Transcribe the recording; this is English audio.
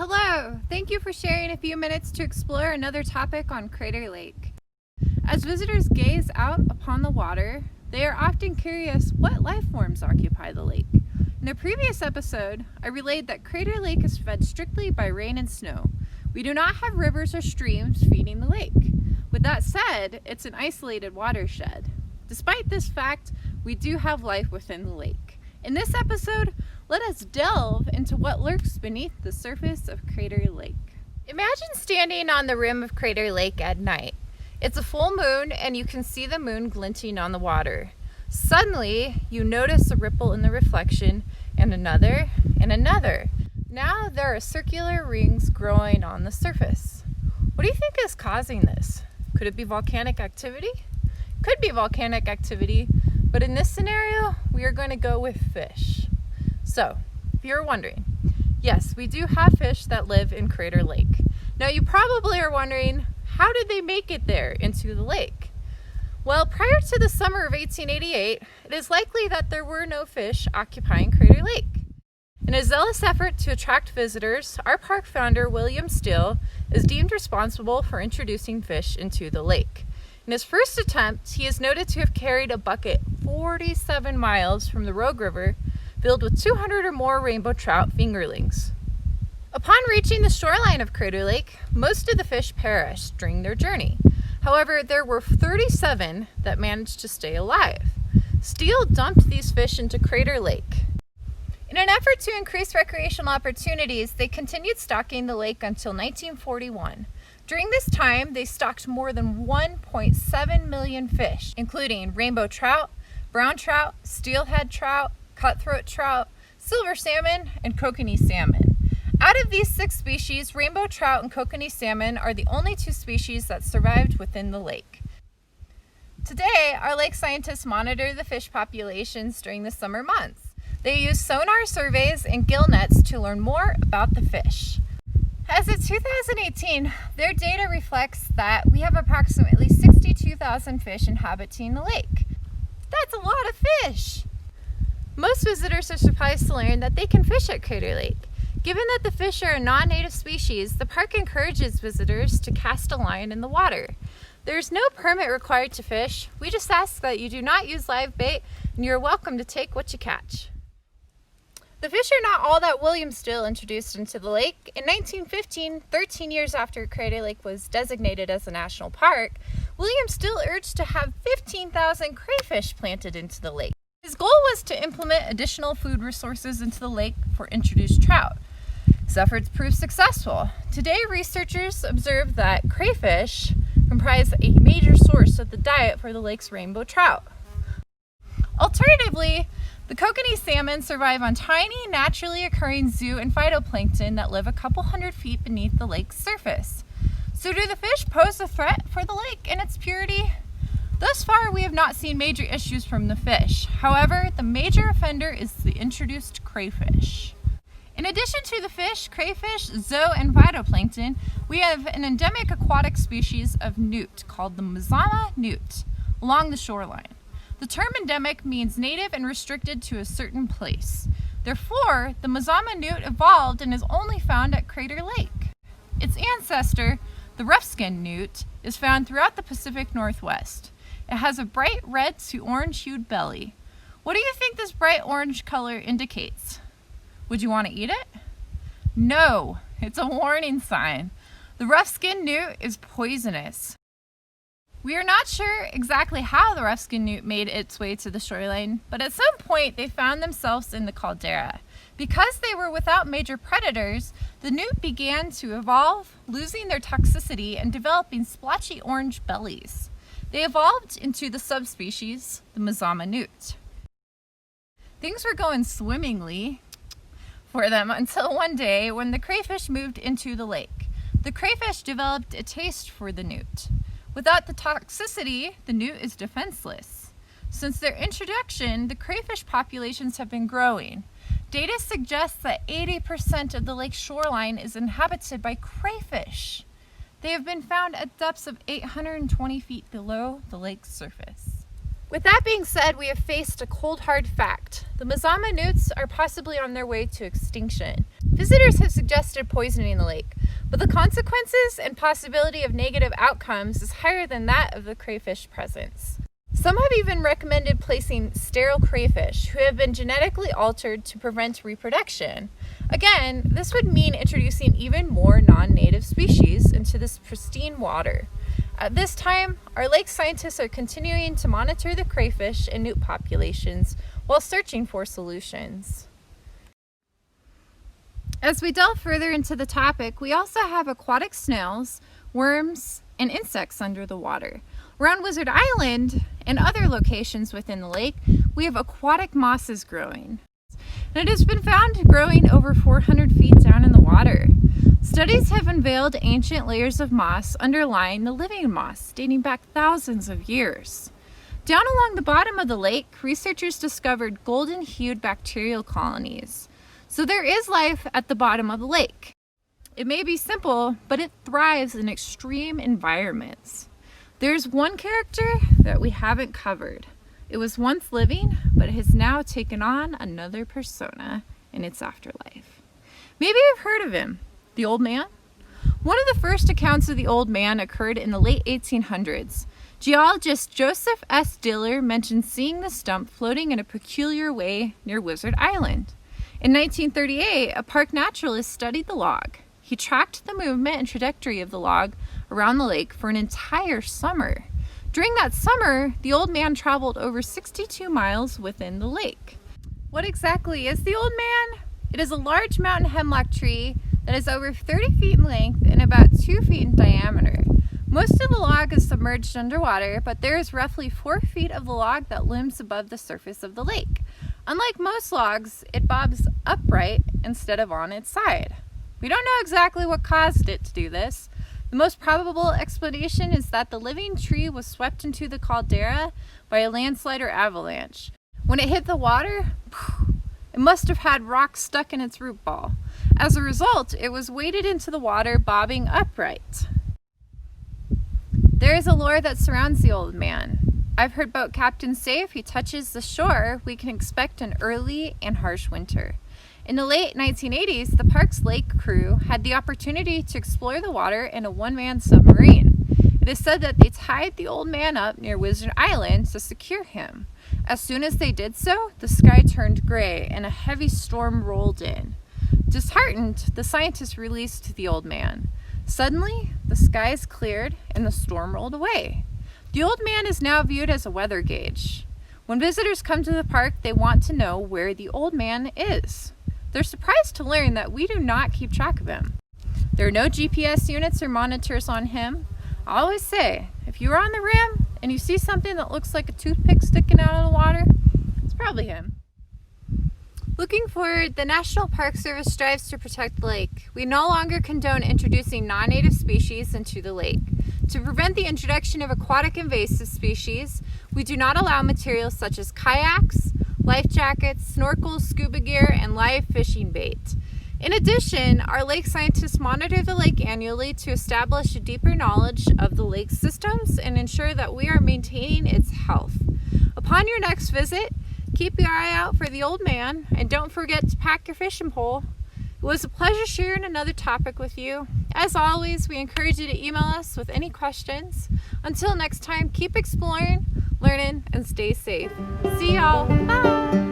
Hello! Thank you for sharing a few minutes to explore another topic on Crater Lake. As visitors gaze out upon the water, they are often curious what life forms occupy the lake. In a previous episode, I relayed that Crater Lake is fed strictly by rain and snow. We do not have rivers or streams feeding the lake. With that said, it's an isolated watershed. Despite this fact, we do have life within the lake. In this episode, let us delve into what lurks beneath the surface of Crater Lake. Imagine standing on the rim of Crater Lake at night. It's a full moon and you can see the moon glinting on the water. Suddenly, you notice a ripple in the reflection and another and another. Now there are circular rings growing on the surface. What do you think is causing this? Could it be volcanic activity? Could be volcanic activity, but in this scenario, we are going to go with fish. So, if you're wondering, yes, we do have fish that live in Crater Lake. Now, you probably are wondering, how did they make it there into the lake? Well, prior to the summer of 1888, it is likely that there were no fish occupying Crater Lake. In a zealous effort to attract visitors, our park founder, William Steele, is deemed responsible for introducing fish into the lake. In his first attempt, he is noted to have carried a bucket 47 miles from the Rogue River filled with 200 or more rainbow trout fingerlings. Upon reaching the shoreline of Crater Lake, most of the fish perished during their journey. However, there were 37 that managed to stay alive. Steele dumped these fish into Crater Lake. In an effort to increase recreational opportunities, they continued stocking the lake until 1941. During this time, they stocked more than 1.7 million fish, including rainbow trout, brown trout, steelhead trout, cutthroat trout, silver salmon, and Kokanee salmon. Out of these 6 species, rainbow trout and Kokanee salmon are the only 2 species that survived within the lake. Today, our lake scientists monitor the fish populations during the summer months. They use sonar surveys and gill nets to learn more about the fish. As of 2018, their data reflects that we have approximately 62,000 fish inhabiting the lake. That's a lot of fish! Most visitors are surprised to learn that they can fish at Crater Lake. Given that the fish are a non-native species, the park encourages visitors to cast a line in the water. There is no permit required to fish. We just ask that you do not use live bait, and you are welcome to take what you catch. The fish are not all that William Steele introduced into the lake. In 1915, 13 years after Crater Lake was designated as a national park, William Steele urged to have 15,000 crayfish planted into the lake. His goal was to implement additional food resources into the lake for introduced trout. His efforts proved successful. Today, researchers observe that crayfish comprise a major source of the diet for the lake's rainbow trout. Alternatively, the Kokanee salmon survive on tiny, naturally occurring zoo and phytoplankton that live a couple hundred feet beneath the lake's surface. So do the fish pose a threat for the lake and its purity? Thus far, we have not seen major issues from the fish. However, the major offender is the introduced crayfish. In addition to the fish, crayfish, zoo, and phytoplankton, we have an endemic aquatic species of newt called the Mazama newt along the shoreline. The term endemic means native and restricted to a certain place. Therefore, the Mazama newt evolved and is only found at Crater Lake. Its ancestor, the rough-skinned newt, is found throughout the Pacific Northwest. It has a bright red to orange-hued belly. What do you think this bright orange color indicates? Would you want to eat it? No, it's a warning sign. The rough-skinned newt is poisonous. We are not sure exactly how the rough-skinned newt made its way to the shoreline, but at some point they found themselves in the caldera. Because they were without major predators, the newt began to evolve, losing their toxicity and developing splotchy orange bellies. They evolved into the subspecies, the Mazama newt. Things were going swimmingly for them until one day when the crayfish moved into the lake. The crayfish developed a taste for the newt. Without the toxicity, the newt is defenseless. Since their introduction, the crayfish populations have been growing. Data suggests that 80% of the lake's shoreline is inhabited by crayfish. They have been found at depths of 820 feet below the lake's surface. With that being said, we have faced a cold hard fact. The Mazama newts are possibly on their way to extinction. Visitors have suggested poisoning the lake, but the consequences and possibility of negative outcomes is higher than that of the crayfish presence. Some have even recommended placing sterile crayfish who have been genetically altered to prevent reproduction. Again, this would mean introducing even more non-native species into this pristine water. At this time, our lake scientists are continuing to monitor the crayfish and newt populations while searching for solutions. As we delve further into the topic, we also have aquatic snails, worms, and insects under the water. Around Wizard Island and other locations within the lake, we have aquatic mosses growing. And it has been found growing over 400 feet down in the water. Studies have unveiled ancient layers of moss underlying the living moss, dating back thousands of years. Down along the bottom of the lake, researchers discovered golden-hued bacterial colonies. So there is life at the bottom of the lake. It may be simple, but it thrives in extreme environments. There's one character that we haven't covered. It was once living, but it has now taken on another persona in its afterlife. Maybe you've heard of him, the Old Man. One of the first accounts of the Old Man occurred in the late 1800s. Geologist Joseph S. Diller mentioned seeing the stump floating in a peculiar way near Wizard Island. In 1938, a park naturalist studied the log. He tracked the movement and trajectory of the log around the lake for an entire summer. During that summer, the Old Man traveled over 62 miles within the lake. What exactly is the Old Man? It is a large mountain hemlock tree that is over 30 feet in length and about 2 feet in diameter. Most of the log is submerged underwater, but there is roughly 4 feet of the log that looms above the surface of the lake. Unlike most logs, it bobs upright instead of on its side. We don't know exactly what caused it to do this. The most probable explanation is that the living tree was swept into the caldera by a landslide or avalanche. When it hit the water, it must have had rocks stuck in its root ball. As a result, it was weighted into the water, bobbing upright. There is a lore that surrounds the Old Man. I've heard boat captains say if he touches the shore, we can expect an early and harsh winter. In the late 1980s, the park's lake crew had the opportunity to explore the water in a one-man submarine. It is said that they tied the Old Man up near Wizard Island to secure him. As soon as they did so, the sky turned gray and a heavy storm rolled in. Disheartened, the scientists released the Old Man. Suddenly, the skies cleared and the storm rolled away. The Old Man is now viewed as a weather gauge. When visitors come to the park, they want to know where the Old Man is. They're surprised to learn that we do not keep track of him. There are no GPS units or monitors on him. I always say, if you're on the rim and you see something that looks like a toothpick sticking out of the water, it's probably him. Looking forward, the National Park Service strives to protect the lake. We no longer condone introducing non-native species into the lake. To prevent the introduction of aquatic invasive species, we do not allow materials such as kayaks, life jackets, snorkels, scuba gear, and live fishing bait. In addition, our lake scientists monitor the lake annually to establish a deeper knowledge of the lake systems and ensure that we are maintaining its health. Upon your next visit, keep your eye out for the Old Man, and don't forget to pack your fishing pole. It was a pleasure sharing another topic with you. As always, we encourage you to email us with any questions. Until next time, keep exploring, learning, and stay safe. See y'all. Bye.